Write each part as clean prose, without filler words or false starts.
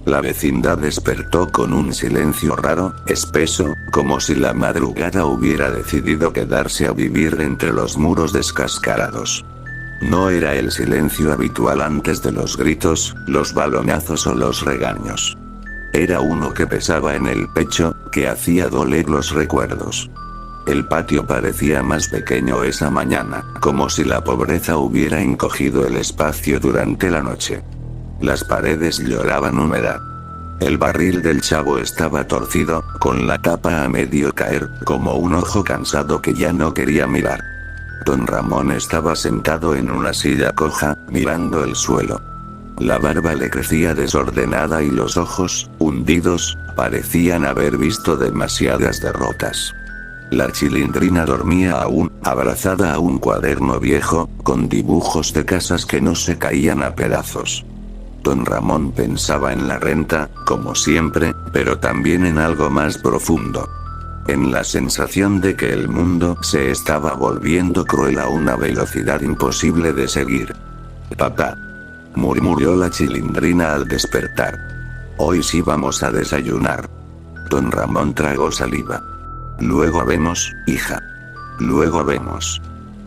La vecindad despertó con un silencio raro, espeso, como si la madrugada hubiera decidido quedarse a vivir entre los muros descascarados. No era el silencio habitual antes de los gritos, los balonazos o los regaños. Era uno que pesaba en el pecho, que hacía doler los recuerdos. El patio parecía más pequeño esa mañana, como si la pobreza hubiera encogido el espacio durante la noche. Las paredes lloraban humedad. El barril del chavo estaba torcido, con la tapa a medio caer, como un ojo cansado que ya no quería mirar. Don Ramón estaba sentado en una silla coja, mirando el suelo. La barba le crecía desordenada y los ojos, hundidos, parecían haber visto demasiadas derrotas. La Chilindrina dormía aún, abrazada a un cuaderno viejo, con dibujos de casas que no se caían a pedazos. Don Ramón pensaba en la renta, como siempre, pero también en algo más profundo. En la sensación de que el mundo se estaba volviendo cruel a una velocidad imposible de seguir. «Papá», murmuró la Chilindrina al despertar. «Hoy sí vamos a desayunar». Don Ramón tragó saliva. «Luego vemos, hija. Luego vemos».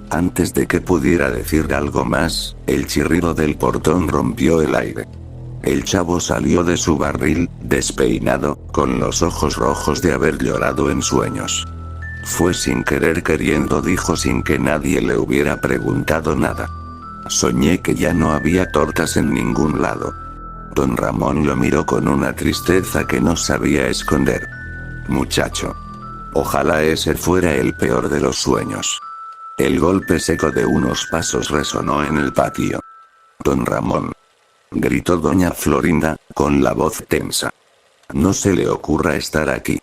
Antes de que pudiera decir algo más, el chirrido del portón rompió el aire. El chavo salió de su barril, despeinado, con los ojos rojos de haber llorado en sueños. Fue sin querer queriendo, dijo sin que nadie le hubiera preguntado nada. Soñé que ya no había tortas en ningún lado. Don Ramón lo miró con una tristeza que no sabía esconder. Muchacho. Ojalá ese fuera el peor de los sueños. El golpe seco de unos pasos resonó en el patio. «Don Ramón», gritó doña Florinda, con la voz tensa. «No se le ocurra estar aquí».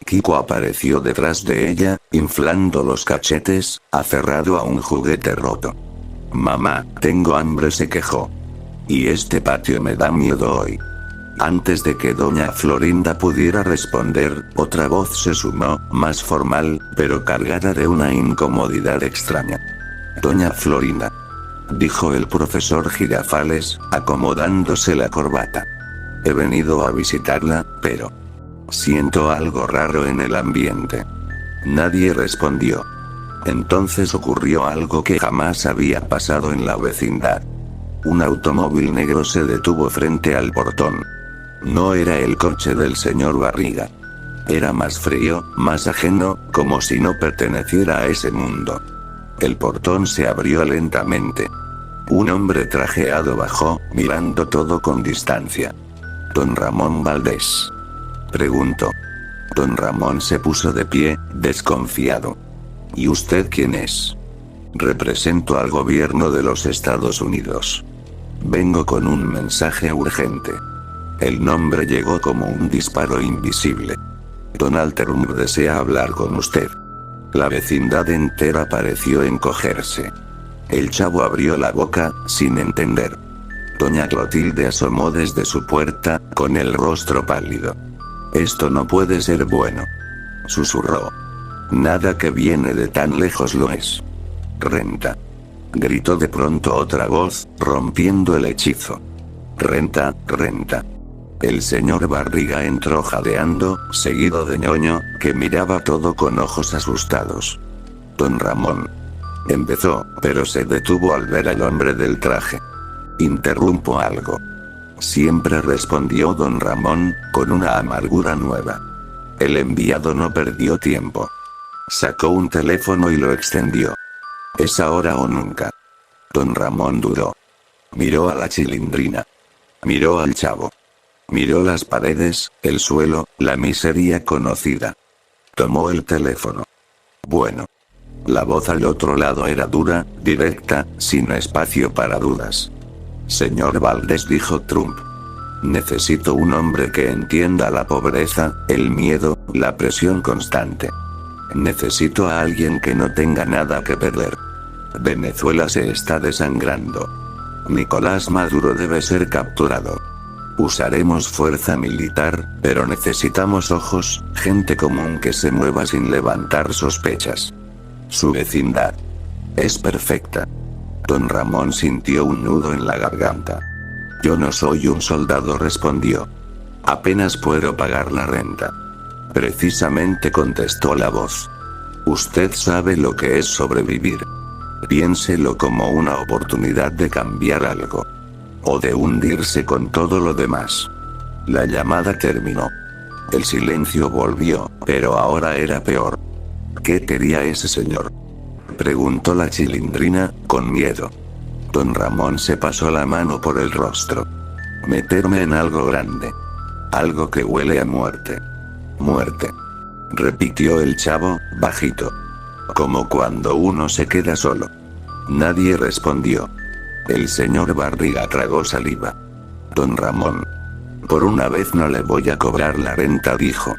Kiko apareció detrás de ella, inflando los cachetes, aferrado a un juguete roto. «Mamá, tengo hambre», se quejó. «Y este patio me da miedo hoy». Antes de que doña Florinda pudiera responder, otra voz se sumó, más formal, pero cargada de una incomodidad extraña. «Doña Florinda», dijo el profesor Girafales, acomodándose la corbata. «He venido a visitarla, pero siento algo raro en el ambiente». Nadie respondió. Entonces ocurrió algo que jamás había pasado en la vecindad. Un automóvil negro se detuvo frente al portón. No era el coche del señor Barriga. Era más frío, más ajeno, como si no perteneciera a ese mundo. El portón se abrió lentamente. Un hombre trajeado bajó, mirando todo con distancia. «¿Don Ramón Valdés?», preguntó. Don Ramón se puso de pie, desconfiado. «¿Y usted quién es?». «Represento al gobierno de los Estados Unidos. Vengo con un mensaje urgente». El nombre llegó como un disparo invisible. «Donald Trump desea hablar con usted». La vecindad entera pareció encogerse. El chavo abrió la boca, sin entender. Doña Clotilde asomó desde su puerta, con el rostro pálido. «Esto no puede ser bueno», susurró. «Nada que viene de tan lejos lo es». «Renta», gritó de pronto otra voz, rompiendo el hechizo. «Renta, renta». El señor Barriga entró jadeando, seguido de Ñoño, que miraba todo con ojos asustados. «Don Ramón», empezó, pero se detuvo al ver al hombre del traje. «¿Interrumpo algo?». Siempre respondió don Ramón, con una amargura nueva. El enviado no perdió tiempo. Sacó un teléfono y lo extendió. «Es ahora o nunca». Don Ramón dudó. Miró a la Chilindrina. Miró al chavo. Miró las paredes, el suelo, la miseria conocida. Tomó el teléfono. «Bueno». La voz al otro lado era dura, directa, sin espacio para dudas. «Señor Valdés», dijo Trump. «Necesito un hombre que entienda la pobreza, el miedo, la presión constante. Necesito a alguien que no tenga nada que perder. Venezuela se está desangrando. Nicolás Maduro debe ser capturado. Usaremos fuerza militar, pero necesitamos ojos, gente común que se mueva sin levantar sospechas. Su vecindad es perfecta». Don Ramón sintió un nudo en la garganta. «Yo no soy un soldado», respondió. Apenas puedo pagar la renta. Precisamente, contestó la voz. Usted sabe lo que es sobrevivir. Piénselo como una oportunidad de cambiar algo. O de hundirse con todo lo demás. La llamada terminó. El silencio volvió, pero ahora era peor. ¿Qué quería ese señor?, preguntó la Chilindrina, con miedo. Don Ramón se pasó la mano por el rostro. Meterme en algo grande. Algo que huele a muerte. Muerte, repitió el chavo, bajito. Como cuando uno se queda solo. Nadie respondió. El señor Barriga tragó saliva. Don Ramón. Por una vez no le voy a cobrar la renta, dijo.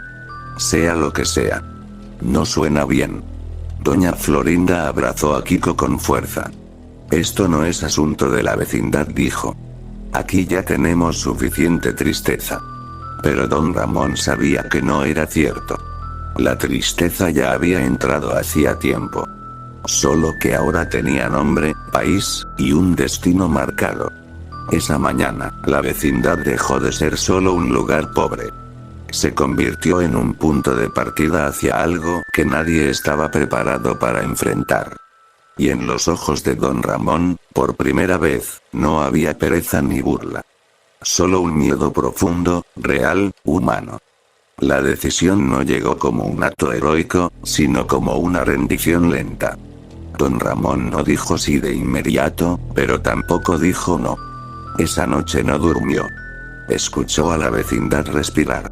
Sea lo que sea. No suena bien. Doña Florinda abrazó a Kiko con fuerza. Esto no es asunto de la vecindad, dijo. Aquí ya tenemos suficiente tristeza. Pero don Ramón sabía que no era cierto. La tristeza ya había entrado hacía tiempo. Solo que ahora tenía nombre, país, y un destino marcado. Esa mañana, la vecindad dejó de ser solo un lugar pobre. Se convirtió en un punto de partida hacia algo que nadie estaba preparado para enfrentar. Y en los ojos de don Ramón, por primera vez, no había pereza ni burla. Solo un miedo profundo, real, humano. La decisión no llegó como un acto heroico, sino como una rendición lenta. Don Ramón no dijo sí de inmediato, pero tampoco dijo no. Esa noche no durmió. Escuchó a la vecindad respirar.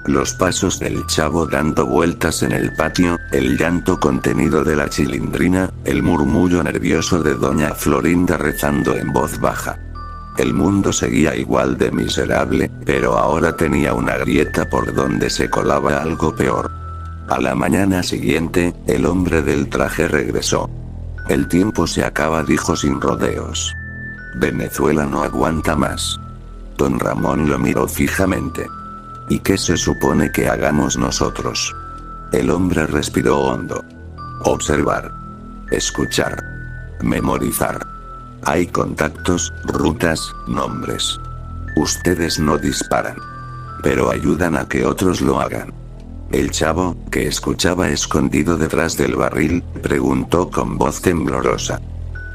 Los pasos del chavo dando vueltas en el patio, el llanto contenido de la Chilindrina, el murmullo nervioso de doña Florinda rezando en voz baja. El mundo seguía igual de miserable, pero ahora tenía una grieta por donde se colaba algo peor. A la mañana siguiente, el hombre del traje regresó. El tiempo se acaba, dijo sin rodeos. Venezuela no aguanta más. Don Ramón lo miró fijamente. ¿Y qué se supone que hagamos nosotros? El hombre respiró hondo. Observar. Escuchar. Memorizar. Hay contactos, rutas, nombres. Ustedes no disparan. Pero ayudan a que otros lo hagan. El chavo, que escuchaba escondido detrás del barril, preguntó con voz temblorosa.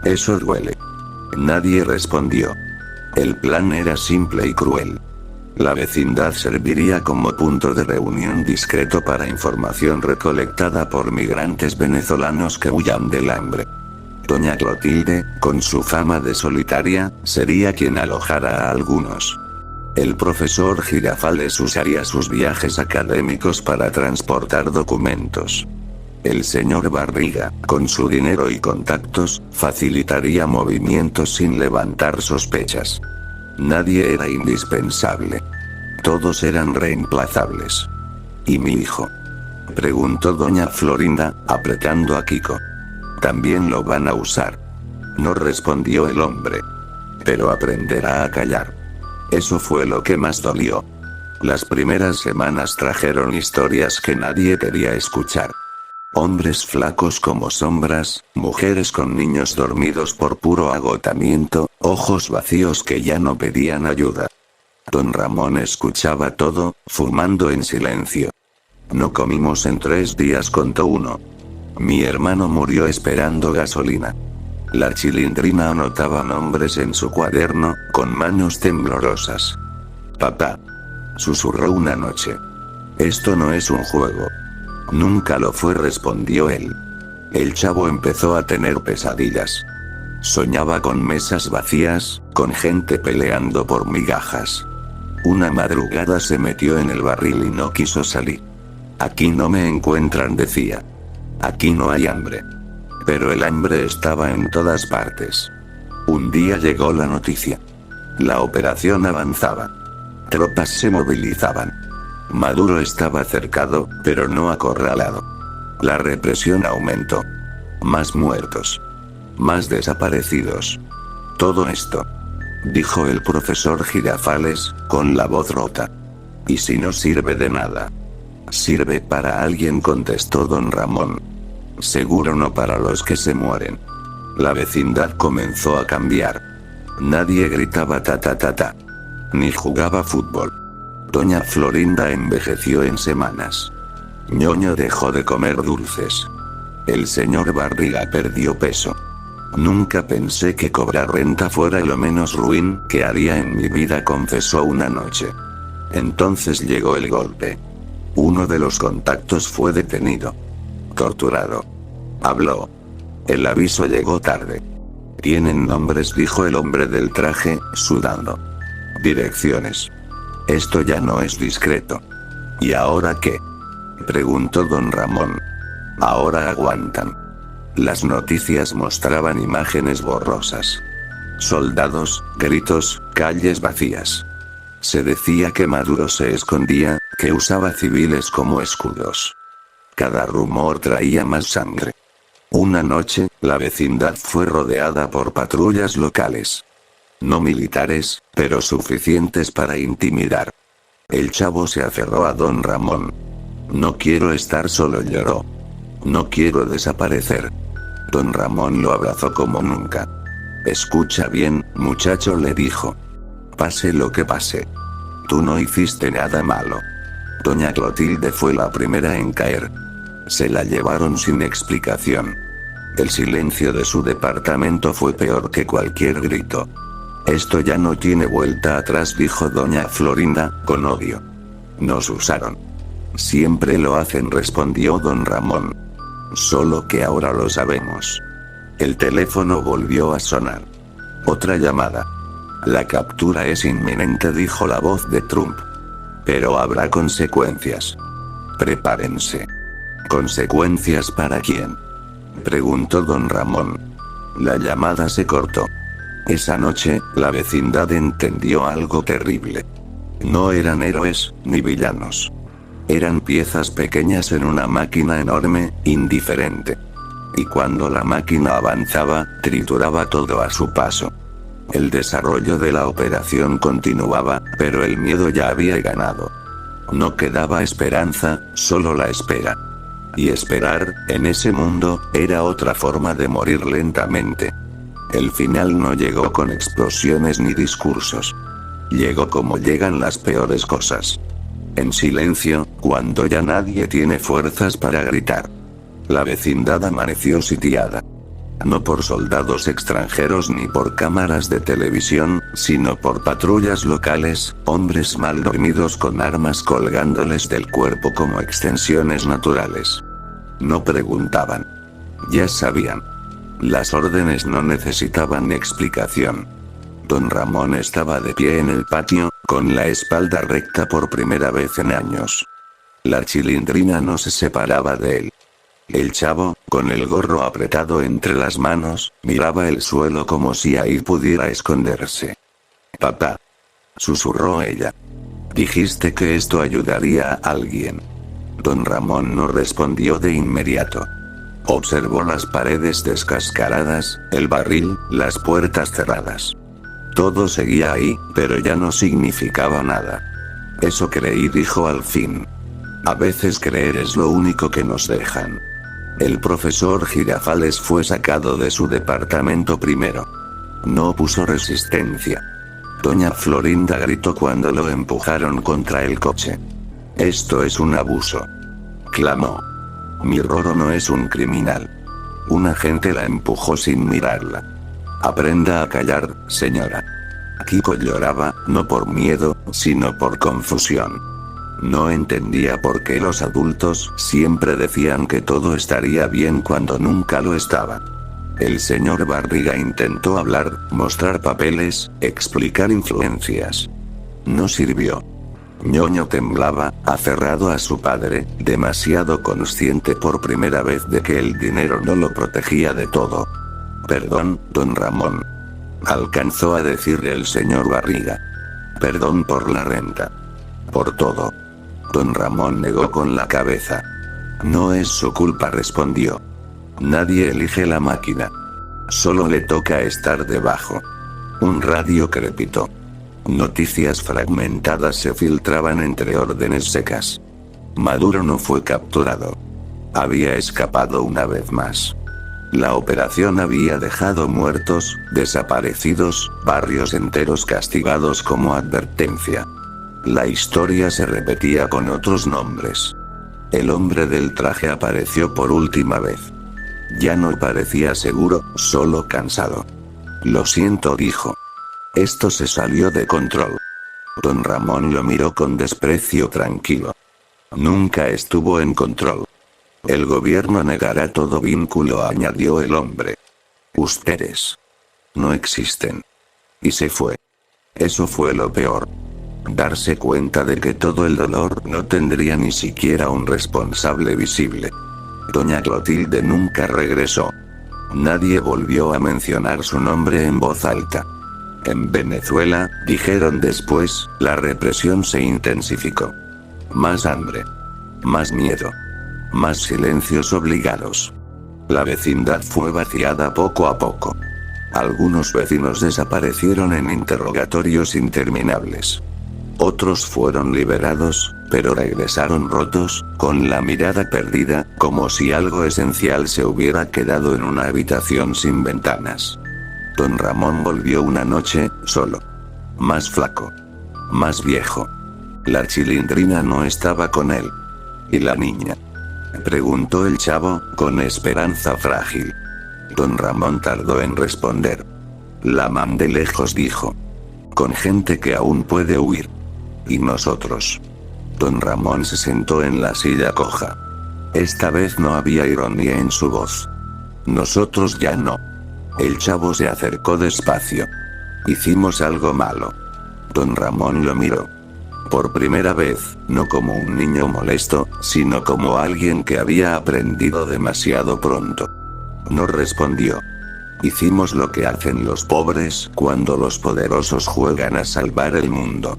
Eso duele. Nadie respondió. El plan era simple y cruel. La vecindad serviría como punto de reunión discreto para información recolectada por migrantes venezolanos que huyan del hambre. Doña Clotilde, con su fama de solitaria, sería quien alojara a algunos. El profesor Girafales usaría sus viajes académicos para transportar documentos. El señor Barriga, con su dinero y contactos, facilitaría movimientos sin levantar sospechas. Nadie era indispensable. Todos eran reemplazables. ¿Y mi hijo?, preguntó doña Florinda, apretando a Kiko. También lo van a usar. No respondió el hombre. Pero aprenderá a callar. Eso fue lo que más dolió. Las primeras semanas trajeron historias que nadie quería escuchar. Hombres flacos como sombras, mujeres con niños dormidos por puro agotamiento, ojos vacíos que ya no pedían ayuda. Don Ramón escuchaba todo, fumando en silencio. No comimos en 3 días, contó uno. Mi hermano murió esperando gasolina. La Chilindrina anotaba nombres en su cuaderno, con manos temblorosas. Papá, susurró una noche. Esto no es un juego. Nunca lo fue, respondió él. El chavo empezó a tener pesadillas. Soñaba con mesas vacías, con gente peleando por migajas. Una madrugada se metió en el barril y no quiso salir. Aquí no me encuentran, decía. Aquí no hay hambre. Pero el hambre estaba en todas partes. Un día llegó la noticia. La operación avanzaba. Tropas se movilizaban. Maduro estaba cercado, pero no acorralado. La represión aumentó. Más muertos. Más desaparecidos. Todo esto, dijo el profesor Girafales, con la voz rota. ¿Y si no sirve de nada? Sirve para alguien, contestó don Ramón. Seguro no para los que se mueren. La vecindad comenzó a cambiar. Nadie gritaba ta ta ta ta. Ni jugaba fútbol. Doña Florinda envejeció en semanas. Ñoño dejó de comer dulces. El señor Barriga perdió peso. Nunca pensé que cobrar renta fuera lo menos ruin que haría en mi vida, confesó una noche. Entonces llegó el golpe. Uno de los contactos fue detenido. Torturado. Habló. El aviso llegó tarde. Tienen nombres, dijo el hombre del traje, sudando. Direcciones. Esto ya no es discreto. ¿Y ahora qué?, preguntó don Ramón. Ahora aguantan. Las noticias mostraban imágenes borrosas. Soldados, gritos, calles vacías. Se decía que Maduro se escondía, que usaba civiles como escudos. Cada rumor traía más sangre. Una noche, la vecindad fue rodeada por patrullas locales. No militares, pero suficientes para intimidar. El chavo se aferró a don Ramón. No quiero estar solo, lloró. No quiero desaparecer. Don Ramón lo abrazó como nunca. Escucha bien, muchacho, le dijo. Pase lo que pase. Tú no hiciste nada malo. Doña Clotilde fue la primera en caer. Se la llevaron sin explicación. El silencio de su departamento fue peor que cualquier grito. Esto ya no tiene vuelta atrás, dijo doña Florinda, con odio. Nos usaron. Siempre lo hacen, respondió don Ramón. Solo que ahora lo sabemos. El teléfono volvió a sonar. Otra llamada. La captura es inminente, dijo la voz de Trump. Pero habrá consecuencias. Prepárense. ¿Consecuencias para quién?, preguntó don Ramón. La llamada se cortó. Esa noche, la vecindad entendió algo terrible. No eran héroes, ni villanos. Eran piezas pequeñas en una máquina enorme, indiferente. Y cuando la máquina avanzaba, trituraba todo a su paso. El desarrollo de la operación continuaba, pero el miedo ya había ganado. No quedaba esperanza, solo la espera. Y esperar, en ese mundo, era otra forma de morir lentamente. El final no llegó con explosiones ni discursos. Llegó como llegan las peores cosas. En silencio, cuando ya nadie tiene fuerzas para gritar. La vecindad amaneció sitiada. No por soldados extranjeros ni por cámaras de televisión, sino por patrullas locales, hombres mal dormidos con armas colgándoles del cuerpo como extensiones naturales. No preguntaban. Ya sabían. Las órdenes no necesitaban explicación. Don Ramón estaba de pie en el patio, con la espalda recta por primera vez en años. La chilindrina no se separaba de él. El chavo, con el gorro apretado entre las manos, miraba el suelo como si ahí pudiera esconderse. Papá, susurró ella. Dijiste que esto ayudaría a alguien. Don Ramón no respondió de inmediato. Observó las paredes descascaradas, el barril, las puertas cerradas. Todo seguía ahí, pero ya no significaba nada. Eso creí, dijo al fin. A veces creer es lo único que nos dejan. El profesor Girafales fue sacado de su departamento primero. No opuso resistencia. Doña Florinda gritó cuando lo empujaron contra el coche. Esto es un abuso, clamó. Mi Roro no es un criminal. Un agente la empujó sin mirarla. Aprenda a callar, señora. Kiko lloraba, no por miedo, sino por confusión. No entendía por qué los adultos siempre decían que todo estaría bien cuando nunca lo estaba. El señor Barriga intentó hablar, mostrar papeles, explicar influencias. No sirvió. Ñoño temblaba, aferrado a su padre, demasiado consciente por primera vez de que el dinero no lo protegía de todo. Perdón, don Ramón. Alcanzó a decirle el señor Barriga. Perdón por la renta. Por todo. Don Ramón negó con la cabeza. No es su culpa, respondió. Nadie elige la máquina. Solo le toca estar debajo. Un radio crepitó. Noticias fragmentadas se filtraban entre órdenes secas. Maduro no fue capturado. Había escapado una vez más. La operación había dejado muertos, desaparecidos, barrios enteros castigados como advertencia. La historia se repetía con otros nombres. El hombre del traje apareció por última vez. Ya no parecía seguro, solo cansado. Lo siento, dijo. Esto se salió de control. Don Ramón lo miró con desprecio tranquilo. Nunca estuvo en control. El gobierno negará todo vínculo, añadió el hombre. Ustedes no existen. Y se fue. Eso fue lo peor. Darse cuenta de que todo el dolor no tendría ni siquiera un responsable visible. Doña Clotilde nunca regresó. Nadie volvió a mencionar su nombre en voz alta. En Venezuela, dijeron después, la represión se intensificó. Más hambre. Más miedo. Más silencios obligados. La vecindad fue vaciada poco a poco. Algunos vecinos desaparecieron en interrogatorios interminables. Otros fueron liberados, pero regresaron rotos, con la mirada perdida, como si algo esencial se hubiera quedado en una habitación sin ventanas. Don Ramón volvió una noche, solo. Más flaco. Más viejo. La Chilindrina no estaba con él. ¿Y la niña?, preguntó el chavo, con esperanza frágil. Don Ramón tardó en responder. La mandé lejos, dijo. Con gente que aún puede huir. ¿Y nosotros? Don Ramón se sentó en la silla coja. Esta vez no había ironía en su voz. Nosotros ya no. El chavo se acercó despacio. Hicimos algo malo. Don Ramón lo miró. Por primera vez, no como un niño molesto, sino como alguien que había aprendido demasiado pronto. No respondió. Hicimos lo que hacen los pobres cuando los poderosos juegan a salvar el mundo.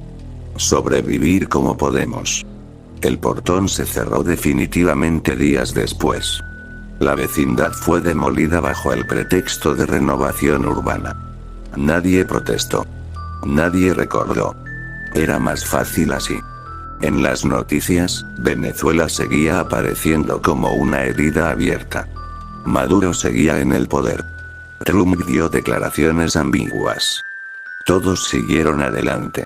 Sobrevivir como podemos. El portón se cerró definitivamente días después. La vecindad fue demolida bajo el pretexto de renovación urbana. Nadie protestó. Nadie recordó. Era más fácil así. En las noticias, Venezuela seguía apareciendo como una herida abierta. Maduro seguía en el poder. Trump dio declaraciones ambiguas. Todos siguieron adelante.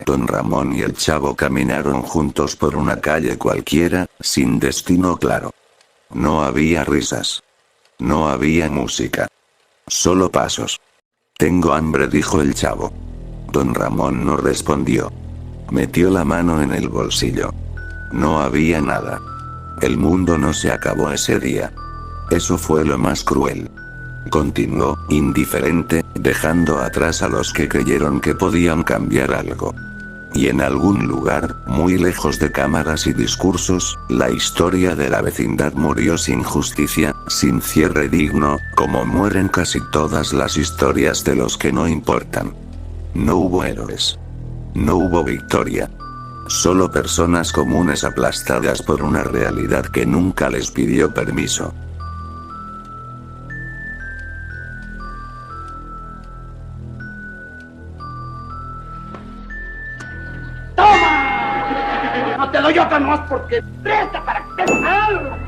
Don Ramón y el chavo caminaron juntos por una calle cualquiera, sin destino claro. No había risas. No había música. Solo pasos. Tengo hambre, dijo el chavo. Don Ramón no respondió. Metió la mano en el bolsillo. No había nada. El mundo no se acabó ese día. Eso fue lo más cruel. Continuó, indiferente, dejando atrás a los que creyeron que podían cambiar algo. Y en algún lugar, muy lejos de cámaras y discursos, la historia de la vecindad murió sin justicia, sin cierre digno, como mueren casi todas las historias de los que no importan. No hubo héroes. No hubo victoria. Solo personas comunes aplastadas por una realidad que nunca les pidió permiso. ¡Toma! No te doy otra más porque presta para que te...